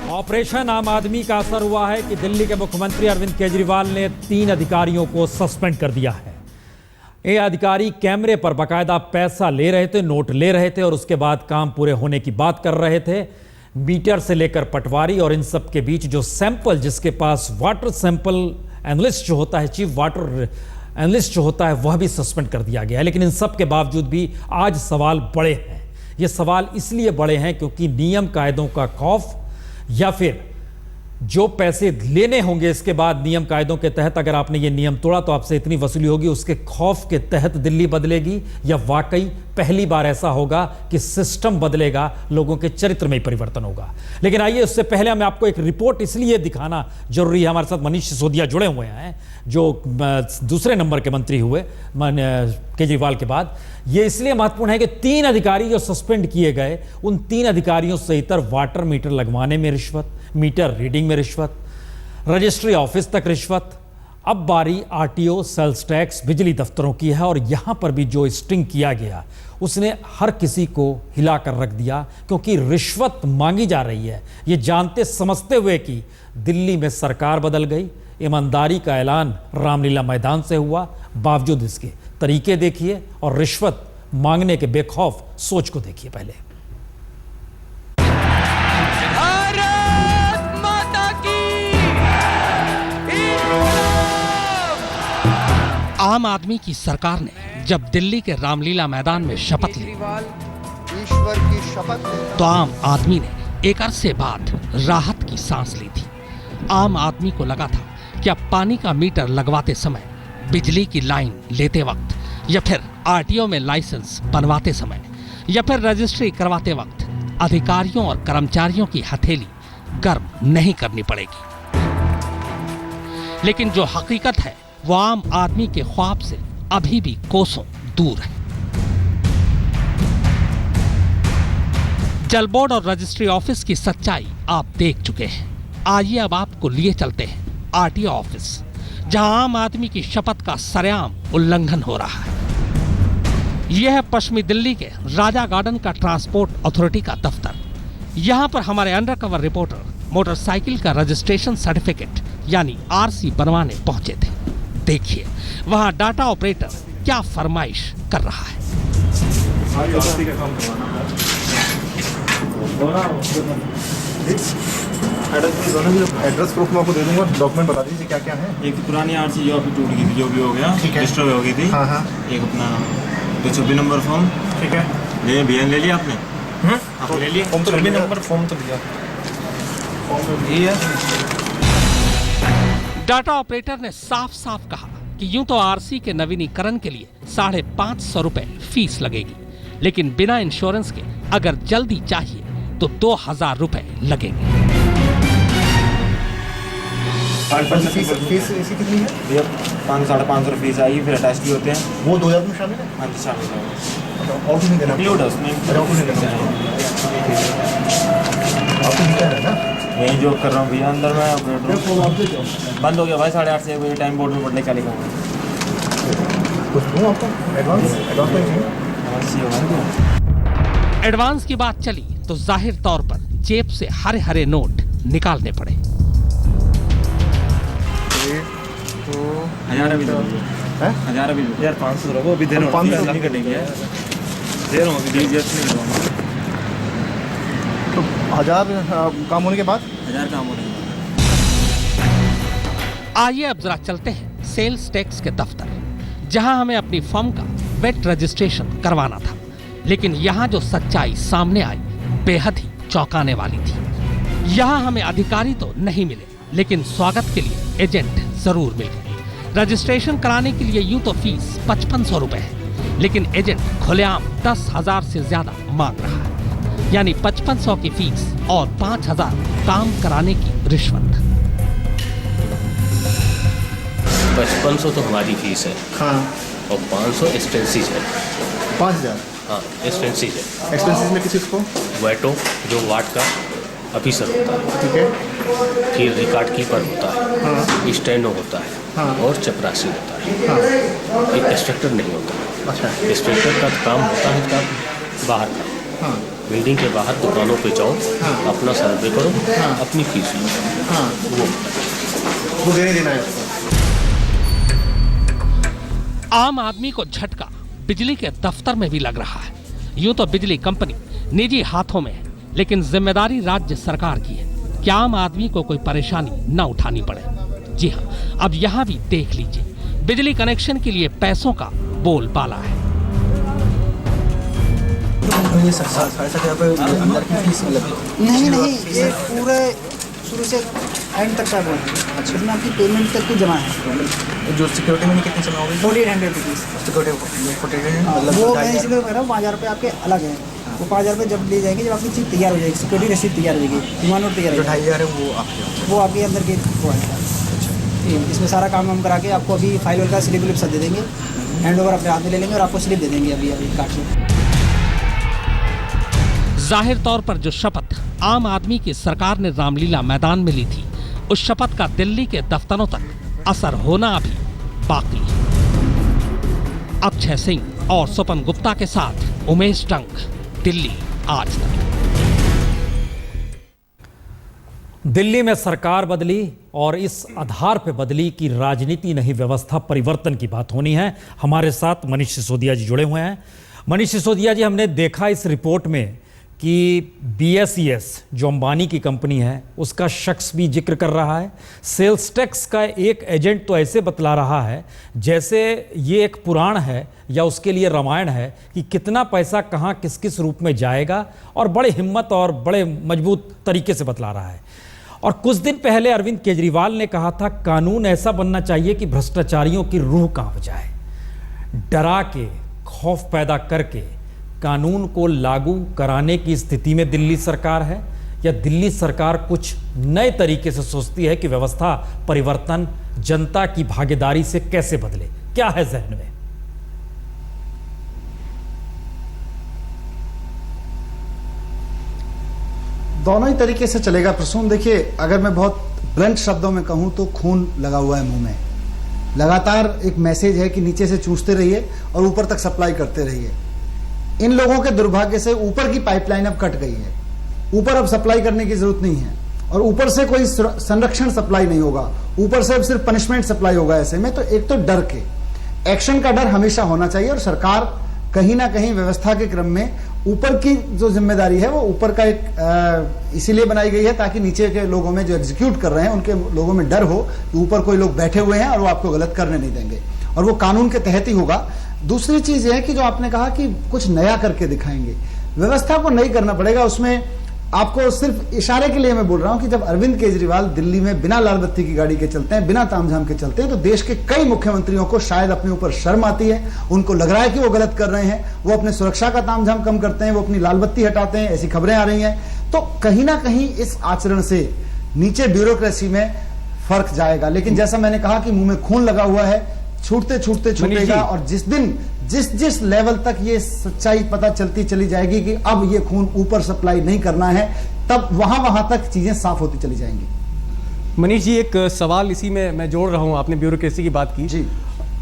Operation आम आदमी का असर हुआ है कि दिल्ली के मुख्यमंत्री अरविंद केजरीवाल ने 3 अधिकारियों को सस्पेंड कर दिया है। ये अधिकारी कैमरे पर बाकायदा पैसा ले रहे थे, नोट ले रहे थे और उसके बाद काम पूरे होने की बात कर रहे थे। मीटर से लेकर पटवारी और इन सब के बीच जो सैंपल, जिसके पास वाटर सैंपल एनालिस्ट जो होता है, चीफ वाटर एनालिस्ट जो होता है, वह भी सस्पेंड कर दिया गया है। लेकिन इन सब के बावजूद भी आज सवाल बड़े हैं। ये सवाल इसलिए बड़े हैं क्योंकि नियम कायदों का खौफ या फिर जो पैसे लेने होंगे इसके बाद नियम कायदों के तहत, अगर आपने ये नियम तोड़ा तो आपसे इतनी वसूली होगी, उसके खौफ के तहत दिल्ली बदलेगी या वाकई पहली बार ऐसा होगा कि सिस्टम बदलेगा, लोगों के चरित्र में ही परिवर्तन होगा। लेकिन आइए, उससे पहले हमें आपको एक रिपोर्ट इसलिए दिखाना जरूरी है। हमारे साथ मनीष सिसोदिया जुड़े हुए हैं, जो दूसरे नंबर के मंत्री हुए केजरीवाल के बाद। ये इसलिए महत्वपूर्ण है कि 3 अधिकारी जो सस्पेंड किए गए, उन 3 अधिकारियों से इतर वाटर मीटर लगवाने में रिश्वत, मीटर रीडिंग में रिश्वत, रजिस्ट्री ऑफिस तक रिश्वत, अब बारी आरटीओ, सेल्स टैक्स, बिजली दफ्तरों की है। और यहां पर भी जो स्टिंग किया गया, उसने हर किसी को हिलाकर रख दिया, क्योंकि रिश्वत मांगी जा रही है, ये जानते समझते हुए कि दिल्ली में सरकार बदल गई। ईमानदारी का ऐलान रामलीला मैदान से हुआ, बावजूद इसके तरीके देखिए और रिश्वत मांगने के बेखौफ सोच को देखिए। पहले भारत माता की आम आदमी की सरकार ने जब दिल्ली के रामलीला मैदान में शपथ ली, ईश्वर की शपथ तो आम आदमी ने एक अरसे बाद राहत की सांस ली थी। आम आदमी को लगा था कि अब पानी का मीटर लगवाते समय, बिजली की लाइन लेते वक्त, या फिर आरटीओ में लाइसेंस बनवाते समय, या फिर रजिस्ट्री करवाते वक्त अधिकारियों और कर्मचारियों की हथेली गर्म नहीं करनी पड़ेगी। लेकिन जो हकीकत है वो आम आदमी के ख्वाब से अभी भी कोसों दूर है। जल बोर्ड और रजिस्ट्री ऑफिस की सच्चाई आप देख चुके हैं। आइए अब आपको लिए चलते हैं आरटीओ ऑफिस, जहां आम आदमी की शपथ का सरेआम उल्लंघन हो रहा है। यह है पश्चिमी दिल्ली के राजा गार्डन का ट्रांसपोर्ट अथॉरिटी का दफ्तर। यहां पर हमारे अंडरकवर रिपोर्टर मोटरसाइकिल का रजिस्ट्रेशन सर्टिफिकेट यानी आरसी बनवाने पहुंचे थे। देखिए वहां डाटा ऑपरेटर क्या फरमाइश कर रहा है। एड्रेस प्रूफ मैं आपको दे दूंगा, डॉक्यूमेंट बता दीजिए क्या क्या है। एक पुरानी आरसी जो अभी टूट गई थी, जो भी हो गया, डिस्ट्रॉय हो गई थी। हाँ हाँ, एक अपना 226 नंबर फॉर्म, ठीक है। ले भैया, ले लिया आपने? आप ले लिए फॉर्म? तो नंबर फॉर्म तो दिया, ये है। डाटा ऑपरेटर ने साफ साफ कहा कि यूं तो आरसी के नवीनीकरण के लिए 550 रुपए फीस लगेगी, लेकिन बिना इंश्योरेंस के अगर जल्दी चाहिए तो 2000 रुपए लगेंगे। फीस इसी कितनी है भैया? 500-550 फीस आई, फिर अटैच भी होते हैं। वो 2000 में शामिल है। हाँ जी, शामिल है। और कुछ नहीं देना, इंक्लूड है उसमें। और कुछ नहीं देना आपको मीटर है ना? यही जॉब कर रहा हूँ भैया, अंदर में ऑपरेटर। बंद हो गया भाई 8:30 से 1 बजे, टाइम बोर्ड में पढ़ने क्या लिखा हुआ है। कुछ दूँ आपको एडवांस में चाहिए। एडवांस की बात चली तो जाहिर तौर पर जेब से हरे हरे नोट निकालने पड़े। 1000 अभी दो, 1000 अभी दो। यार 500 रखो, अभी दे रहा हूँ, 500 नहीं कटेंगे यार, दे रहा हूँ अभी, दीजिए नहीं दूँगा। तो 1000 काम होने के बाद 1000 काम होने के बाद। आइए अब जरा चलते हैं सेल्स टैक्स के दफ्तर, जहां हमें अपनी फर्म का वेट रजिस्ट्रेशन करवाना था। लेकिन यहाँ जो सच्चाई सामने आई बेहद ही चौंकाने वाली थी। यहाँ हमें अधिकारी तो नहीं मिले, लेकिन स्वागत के लिए एजेंट जरूर मिल गए। रजिस्ट्रेशन कराने के लिए यूं तो फीस 5500 रुपए है, लेकिन एजेंट खुलेआम 10,000 से ज्यादा मांग रहा है, यानी 5500 की फीस और 5000 काम कराने की रिश्वत। 5500 तो हमारी फीस है। हाँ, और 500 एक्सपेंसिस है। 5000 हाँ, एक्सपेंसिस है। एक्सपेंसिस में किस चीज़ को? वेटो जो वार्ड का ऑफिसर होता है, ठीक है। फिर रिकॉर्ड कीपर होता है, हाँ। स्टेनो होता है, हाँ। और चपरासी होता है। हाँ, एक इंस्पेक्टर नहीं होता। अच्छा। इंस्पेक्टर का काम होता है का बाहर का। हाँ। बिल्डिंग के बाहर दुकानों पे जाओ, अपना सर्वे करो, अपनी फीस लो। हाँ वो देने देना है उसको। आम आदमी को झटका बिजली के दफ्तर में भी लग रहा है। यूं तो बिजली कंपनी निजी हाथों में है, लेकिन जिम्मेदारी राज्य सरकार की है कि आम आदमी को कोई परेशानी न उठानी पड़े। जी हाँ, अब यहाँ भी देख लीजिए, बिजली कनेक्शन के लिए पैसों का बोलबाला है। ये 7,500 रुपये अंदर की फीस नहीं ये पूरे शुरू से एंड तक का बोल। अच्छा, इसमें आपकी पेमेंट तक की जमा है। जो सिक्योरिटी मनी कितनी जमा होगी? 4,800 रुपीज़। सिक्योरिटी वो मैं इसलिए कह रहा हूँ 5,000 रुपये आपके अलग हैं। वो 5,000 रुपये जब ले जाएंगे, जब आपकी चीज़ तैयार हो जाएगी, सिक्योरिटी रसीद तैयार हो जाएगी, डिमांड नोट तैयार हो जाएगा, 2,500 है वो आपके अंदर के वो है। इसमें सारा काम वाम करा के आपको अभी फाइल वाइल का स्लिप विलिप सब दे देंगे, हैंड ओवर अपने हाथ में ले लेंगे और आपको स्लिप दे देंगे अभी काट के। जाहिर तौर पर जो शपथ आम आदमी की सरकार ने रामलीला मैदान में ली थी, उस शपथ का दिल्ली के दफ्तरों तक असर होना अभी बाकी है। अक्षय सिंह और स्वपन गुप्ता के साथ उमेश डंग, दिल्ली आज तक। दिल्ली में सरकार बदली और इस आधार पे बदली कि राजनीति नहीं व्यवस्था परिवर्तन की बात होनी है। हमारे साथ मनीष सिसोदिया जी जुड़े हुए हैं। मनीष सिसोदिया जी, हमने देखा इस रिपोर्ट में कि BSES जो अंबानी की कंपनी है उसका शख्स भी जिक्र कर रहा है। सेल्स टैक्स का एक एजेंट तो ऐसे बतला रहा है जैसे ये एक पुराण है या उसके लिए रामायण है कि कितना पैसा कहाँ किस किस रूप में जाएगा, और बड़े हिम्मत और बड़े मजबूत तरीके से बतला रहा है। और कुछ दिन पहले अरविंद केजरीवाल ने कहा था कानून ऐसा बनना चाहिए कि भ्रष्टाचारियों की रूह कांप जाए। डरा के, खौफ पैदा करके कानून को लागू कराने की स्थिति में दिल्ली सरकार है, या दिल्ली सरकार कुछ नए तरीके से सोचती है कि व्यवस्था परिवर्तन जनता की भागीदारी से कैसे बदले? क्या है जहन में? दोनों ही तरीके से चलेगा प्रसून। देखिए, अगर मैं बहुत ब्लंट शब्दों में कहूं तो खून लगा हुआ है मुंह में। लगातार एक मैसेज है कि नीचे से चूसते रहिए और ऊपर तक सप्लाई करते रहिए। इन लोगों के दुर्भाग्य से ऊपर की पाइपलाइन अब कट गई है। ऊपर अब सप्लाई करने की जरूरत नहीं है और ऊपर से कोई संरक्षण सप्लाई नहीं होगा, ऊपर से अब सिर्फ पनिशमेंट सप्लाई होगा। ऐसे में तो एक तो डर के, एक्शन का डर हमेशा होना चाहिए, और सरकार कहीं ना कहीं व्यवस्था के क्रम में ऊपर की जो जिम्मेदारी है वो ऊपर का एक इसीलिए बनाई गई है ताकि नीचे के लोगों में जो एग्जीक्यूट कर रहे हैं उनके लोगों में डर हो कि ऊपर कोई लोग बैठे हुए हैं और वो आपको गलत करने नहीं देंगे, और वो कानून के तहत ही होगा। दूसरी चीज यह है कि जो आपने कहा कि कुछ नया करके दिखाएंगे, व्यवस्था को नहीं करना पड़ेगा। उसमें आपको सिर्फ इशारे के लिए मैं बोल रहा हूं कि जब अरविंद केजरीवाल दिल्ली में बिना लाल बत्ती की गाड़ी के चलते हैं, बिना तामझाम के चलते हैं, तो देश के कई मुख्यमंत्रियों को शायद अपने ऊपर शर्म आती है। उनको लग रहा है कि वो गलत कर रहे हैं, वो अपने सुरक्षा का तामझाम कम करते हैं, वो अपनी लाल बत्ती हटाते हैं, ऐसी खबरें आ रही हैं। तो कहीं ना कहीं इस आचरण से नीचे ब्यूरोक्रेसी में फर्क जाएगा। लेकिन जैसा मैंने कहा कि मुंह में खून लगा हुआ है, छूटते छूटते छूटेगा, और जिस दिन जिस लेवल तक ये सच्चाई पता चलती चली जाएगी कि अब ये खून ऊपर सप्लाई नहीं करना है, तब वहां तक चीजें साफ होती चली जाएंगी। मनीष जी, एक सवाल इसी में मैं जोड़ रहा हूं। आपने ब्यूरोक्रेसी की बात की जी।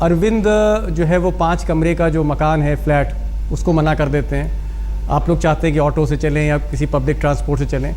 अरविंद जो है वो 5 कमरे का जो मकान है, फ्लैट, उसको मना कर देते हैं। आप लोग चाहते हैं कि ऑटो से चलें या किसी पब्लिक ट्रांसपोर्ट से चलें।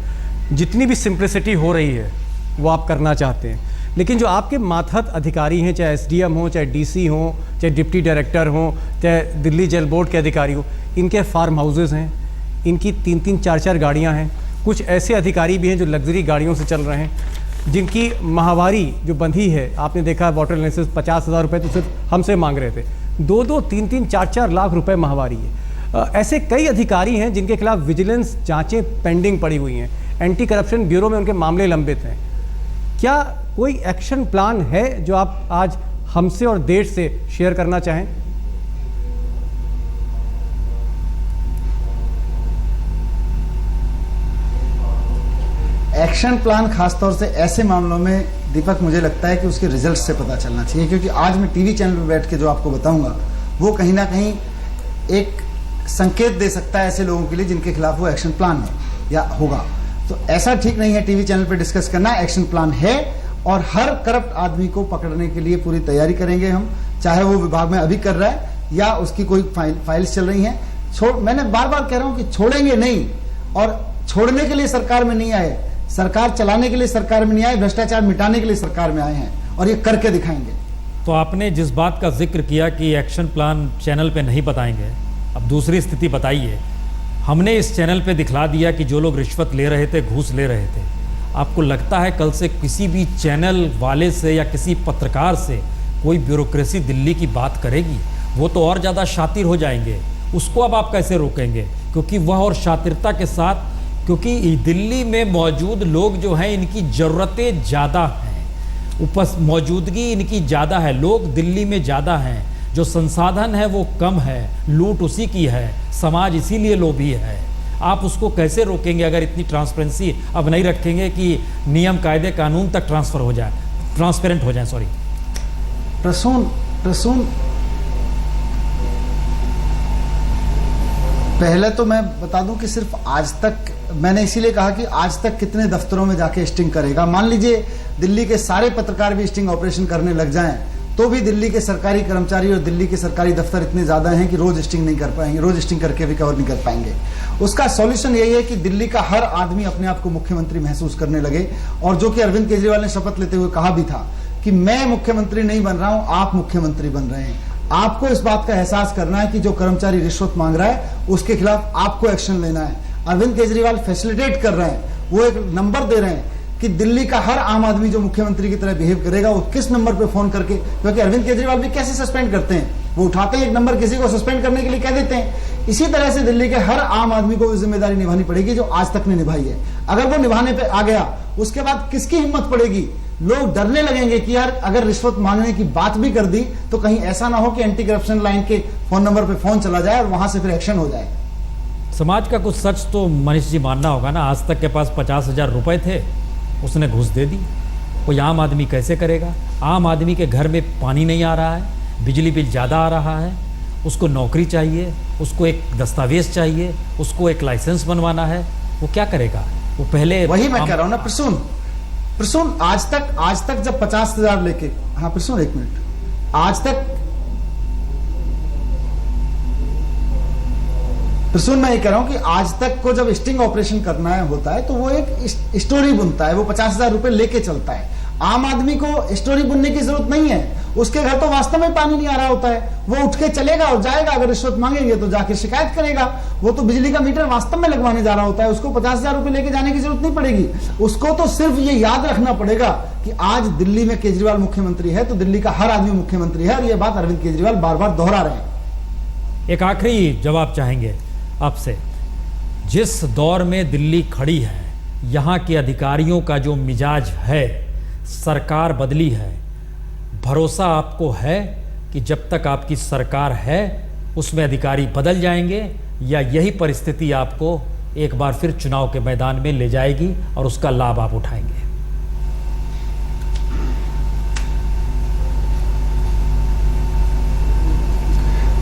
जितनी भी सिंप्लिसिटी हो रही है वो आप करना चाहते हैं, लेकिन जो आपके मातहत अधिकारी हैं, चाहे SDM हो, चाहे DC हो, चाहे डिप्टी डायरेक्टर हो, चाहे दिल्ली जेल बोर्ड के अधिकारी हो, इनके फार्म हाउसेज हैं, इनकी 3-3, 4-4 गाड़ियां हैं। कुछ ऐसे अधिकारी भी हैं जो लग्जरी गाड़ियों से चल रहे हैं, जिनकी माहवारी जो बंधी है, आपने देखा वाटर एनालिसिस 50,000 रुपये तो सिर्फ हमसे मांग रहे थे, 2-2, 3-3, 4-4 लाख रुपए माहवारी है। ऐसे कई अधिकारी हैं जिनके खिलाफ विजिलेंस जांचें पेंडिंग पड़ी हुई हैं, एंटी करप्शन ब्यूरो में उनके मामले लंबित हैं। क्या कोई एक्शन प्लान है जो आप आज हमसे और देश से शेयर करना चाहें? एक्शन प्लान खासतौर से ऐसे मामलों में दीपक मुझे लगता है कि उसके रिजल्ट से पता चलना चाहिए, क्योंकि आज मैं टीवी चैनल पर बैठ के जो आपको बताऊंगा वो कहीं ना कहीं एक संकेत दे सकता है ऐसे लोगों के लिए जिनके खिलाफ वो एक्शन प्लान है या होगा। तो ऐसा ठीक नहीं है टीवी चैनल पर डिस्कस करना। एक्शन प्लान है और हर करप्ट आदमी को पकड़ने के लिए पूरी तैयारी करेंगे हम, चाहे वो विभाग में अभी कर रहा है या उसकी कोई फाइल्स चल रही हैं। मैंने बार बार कह रहा हूं कि छोड़ेंगे नहीं, और छोड़ने के लिए सरकार में नहीं आए, सरकार चलाने के लिए सरकार में नहीं आए, भ्रष्टाचार मिटाने के लिए सरकार में आए हैं और ये करके दिखाएंगे। तो आपने जिस बात का जिक्र किया कि एक्शन प्लान चैनल पे नहीं बताएंगे, अब दूसरी स्थिति बताइए। हमने इस चैनल पे दिखला दिया कि जो लोग रिश्वत ले रहे थे, घूस ले रहे थे। आपको लगता है कल से किसी भी चैनल वाले से या किसी पत्रकार से कोई ब्यूरोक्रेसी दिल्ली की बात करेगी? वो तो और ज़्यादा शातिर हो जाएंगे, उसको अब आप कैसे रोकेंगे? क्योंकि वह और शातिरता के साथ, क्योंकि दिल्ली में मौजूद लोग जो हैं इनकी ज़रूरतें ज़्यादा हैं, मौजूदगी इनकी ज़्यादा है, लोग दिल्ली में ज़्यादा हैं, जो संसाधन है वो कम है, लूट उसी की है, समाज इसीलिए लोभी है। आप उसको कैसे रोकेंगे अगर इतनी ट्रांसपेरेंसी अब नहीं रखेंगे कि नियम कायदे कानून तक ट्रांसफर हो जाए, ट्रांसपेरेंट हो जाए? सॉरी प्रसून, पहले तो मैं बता दूं कि सिर्फ आज तक, मैंने इसीलिए कहा कि आज तक कितने दफ्तरों में जाके स्टिंग करेगा। मान लीजिए दिल्ली के सारे पत्रकार भी स्टिंग ऑपरेशन करने लग जाएं, तो भी दिल्ली के सरकारी कर्मचारी और दिल्ली के सरकारी दफ्तर इतने ज़्यादा हैं कि रोज स्टिंग नहीं कर पाएंगे, रोज स्टिंग करके भी कवर नहीं कर पाएंगे। उसका सॉल्यूशन यही है कि दिल्ली का हर आदमी अपने आप को मुख्यमंत्री महसूस करने लगे, और जो कि अरविंद केजरीवाल ने शपथ लेते हुए कहा भी था कि मैं मुख्यमंत्री नहीं बन रहा हूं, आप मुख्यमंत्री बन रहे हैं। आपको इस बात का एहसास करना है कि जो कर्मचारी रिश्वत मांग रहा है उसके खिलाफ आपको एक्शन लेना है। अरविंद केजरीवाल फैसिलिटेट कर रहे हैं, वो एक नंबर दे रहे हैं कि दिल्ली का हर आम आदमी जो मुख्यमंत्री की तरह बिहेव करेगा वो किस नंबर पे फोन करके, क्योंकि अरविंद केजरीवाल भी कैसे सस्पेंड करते हैं, वो उठाते हैं एक नंबर, किसी को सस्पेंड करने के लिए कह देते हैं। इसी तरह से दिल्ली के हर आम आदमी को जिम्मेदारी निभानी पड़ेगी जो आज तक ने निभाई है। अगर वो निभाने पे आ गया, उसके बाद किसकी हिम्मत पड़ेगी? लोग डरने लगेंगे कि यार अगर रिश्वत मांगने की बात भी कर दी तो कहीं ऐसा ना हो कि एंटी करप्शन लाइन के फोन नंबर पे फोन चला जाए और वहां से फिर एक्शन हो जाए। समाज का कुछ सच तो मनीष जी मानना होगा ना। आज तक के पास 50,000 रुपए थे, उसने घूस दे दी। कोई आम आदमी कैसे करेगा? आम आदमी के घर में पानी नहीं आ रहा है, बिजली बिल ज़्यादा आ रहा है, उसको नौकरी चाहिए, उसको एक दस्तावेज चाहिए, उसको एक लाइसेंस बनवाना है, वो क्या करेगा? वो पहले वही मैं कह रहा हूं ना प्रसून, आज तक जब 50,000 लेके, हाँ प्रसून एक मिनट, आज तक प्रसून मैं ये कह रहा हूं कि आज तक को जब स्टिंग ऑपरेशन करना होता है तो वो एक स्टोरी बुनता है, वो 50,000 रुपए लेके चलता है। आम आदमी को स्टोरी बुनने की जरूरत नहीं है, उसके घर तो वास्तव में पानी नहीं आ रहा होता है, वो उठ के चलेगा और जाएगा। अगर रिश्वत मांगेंगे तो जाके शिकायत करेगा। वो तो बिजली का मीटर वास्तव में लगवाने जा रहा होता है, उसको 50,000 रुपए लेके जाने की जरूरत नहीं पड़ेगी। उसको तो सिर्फ ये याद रखना पड़ेगा कि आज दिल्ली में केजरीवाल मुख्यमंत्री है तो दिल्ली का हर आदमी मुख्यमंत्री है, और ये बात अरविंद केजरीवाल बार बार दोहरा रहे हैं। एक आखिरी जवाब चाहेंगे आपसे। जिस दौर में दिल्ली खड़ी है, यहाँ के अधिकारियों का जो मिजाज है, सरकार बदली है, भरोसा आपको है कि जब तक आपकी सरकार है उसमें अधिकारी बदल जाएंगे, या यही परिस्थिति आपको एक बार फिर चुनाव के मैदान में ले जाएगी और उसका लाभ आप उठाएंगे?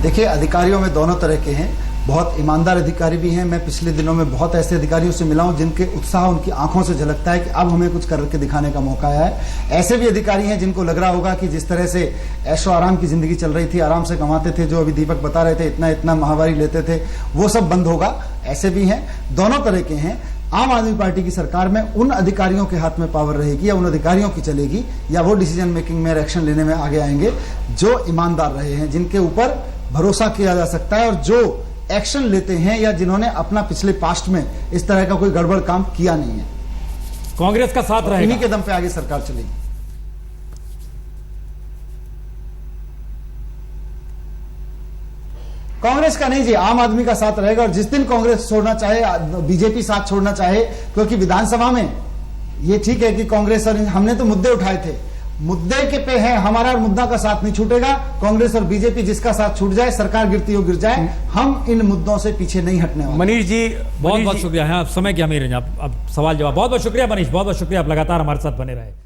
देखिए, अधिकारियों में दोनों तरह के हैं। बहुत ईमानदार अधिकारी भी हैं। मैं पिछले दिनों में बहुत ऐसे अधिकारियों से मिला हूं जिनके उत्साह उनकी आंखों से झलकता है कि अब हमें कुछ करके दिखाने का मौका आया है। ऐसे भी अधिकारी हैं जिनको लग रहा होगा कि जिस तरह से ऐशो आराम की जिंदगी चल रही थी, आराम से कमाते थे, जो अभी दीपक बता रहे थे इतना इतना माहवारी लेते थे, वो सब बंद होगा। ऐसे भी हैं, दोनों तरह के हैं। आम आदमी पार्टी की सरकार में उन अधिकारियों के हाथ में पावर रहेगी या उन अधिकारियों की चलेगी, या वो डिसीजन मेकिंग में एक्शन लेने में आगे आएंगे जो ईमानदार रहे हैं, जिनके ऊपर भरोसा किया जा सकता है और जो एक्शन लेते हैं, या जिन्होंने अपना पिछले पास्ट में इस तरह का कोई गड़बड़ काम किया नहीं है। कांग्रेस का साथ रहेगा, इन्हीं के दम पे आगे सरकार चलेगी। कांग्रेस का नहीं जी, आम आदमी का साथ रहेगा। और जिस दिन कांग्रेस छोड़ना चाहे, बीजेपी साथ छोड़ना चाहे, क्योंकि विधानसभा में ये ठीक है कि कांग्रेस और हमने तो मुद्दे उठाए थे, मुद्दे के पे है हमारा, मुद्दा का साथ नहीं छूटेगा। कांग्रेस और बीजेपी जिसका साथ छूट जाए, सरकार गिरती हो गिर जाए, हम इन मुद्दों से पीछे नहीं हटने वाले। मनीष जी बहुत बहुत शुक्रिया है, आप समय की हमें अब सवाल जवाब। बहुत बहुत शुक्रिया मनीष, बहुत बहुत शुक्रिया, आप लगातार हमारे साथ बने रहे।